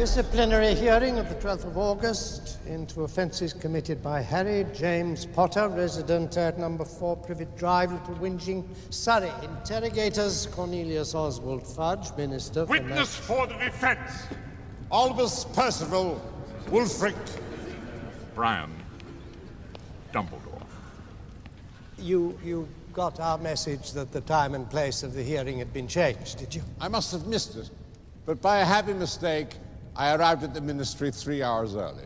Disciplinary hearing of the 12th of August into offences committed by Harry James Potter, resident at number 4 Privet Drive, Little Whinging, Surrey. Interrogators Cornelius Oswald Fudge, Minister for... Witness for the defence. Albus Percival Wulfric. Brian Dumbledore. You got our message that the time and place of the hearing had been changed, did you? I must have missed it, but by a happy mistake, I arrived at the ministry 3 hours early.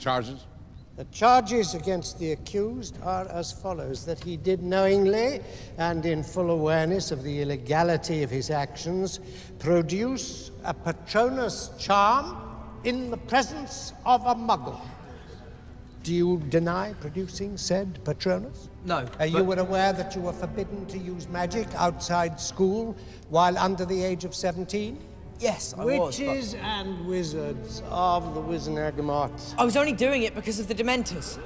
Charges? The charges against the accused are as follows: that he did knowingly and in full awareness of the illegality of his actions produce a Patronus charm in the presence of a muggle. Do you deny producing said Patronus? No. You were aware that you were forbidden to use magic outside school while under the age of 17? Yes, I was. Witches and wizards of the Wizengamot. I was only doing it because of the Dementors.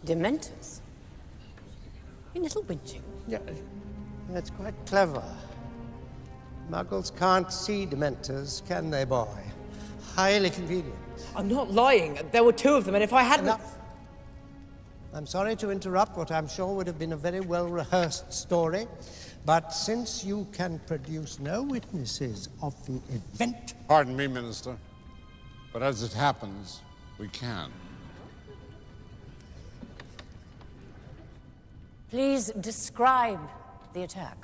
Dementors? In Little Whinging? Yeah, that's quite clever. Muggles can't see Dementors, can they, boy? Highly convenient. I'm not lying. There were 2 of them, and if I hadn't... Enough. I'm sorry to interrupt what I'm sure would have been a very well-rehearsed story, but since you can produce no witnesses of the event... Pardon me, Minister, but as it happens, we can. Please describe the attack.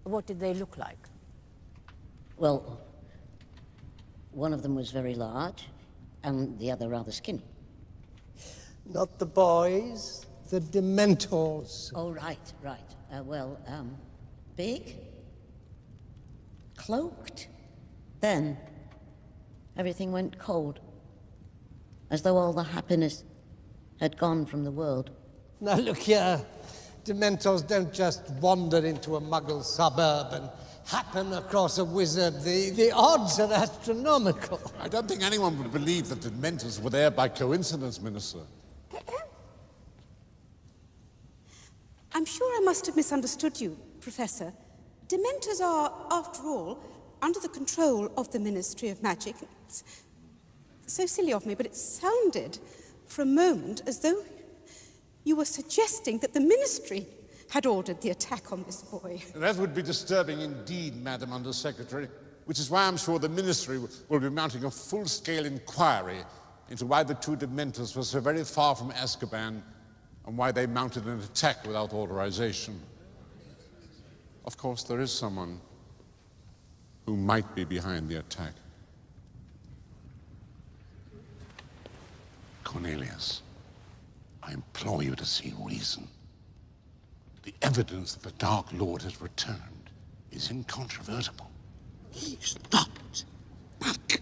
What did they look like? Well, one of them was very large, and the other rather skinny. Not the boys, the Dementors. Oh, right. Big, cloaked. Then, everything went cold, as though all the happiness had gone from the world. Now look here, Dementors don't just wander into a Muggle suburb and happen across a wizard. The odds are astronomical. I don't think anyone would believe that the Dementors were there by coincidence, Minister. I'm sure I must have misunderstood you, Professor. Dementors are, after all, under the control of the Ministry of Magic. It's so silly of me, but it sounded for a moment as though you were suggesting that the Ministry had ordered the attack on this boy. That would be disturbing indeed, Madam Undersecretary, which is why I'm sure the Ministry will be mounting a full-scale inquiry into why the 2 Dementors were so very far from Azkaban and why they mounted an attack without authorization. Of course, there is someone who might be behind the attack. Cornelius, I implore you to see reason. The evidence that the Dark Lord has returned is incontrovertible. He's not back.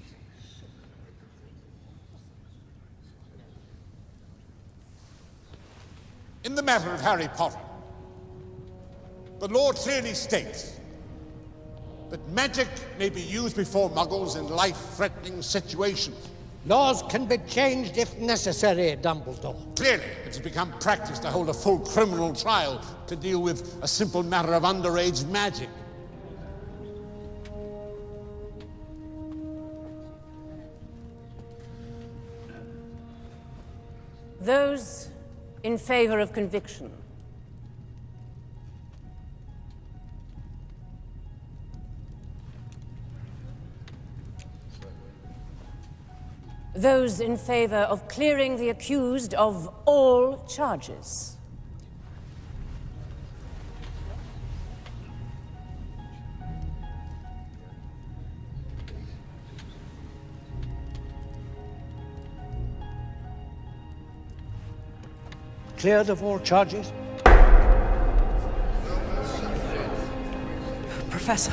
In the matter of Harry Potter, the law clearly states that magic may be used before Muggles in life-threatening situations. Laws can be changed if necessary, Dumbledore. Clearly, it's become practice to hold a full criminal trial to deal with a simple matter of underage magic. Those in favor of conviction. Those in favor of clearing the accused of all charges. Cleared of all charges? Professor,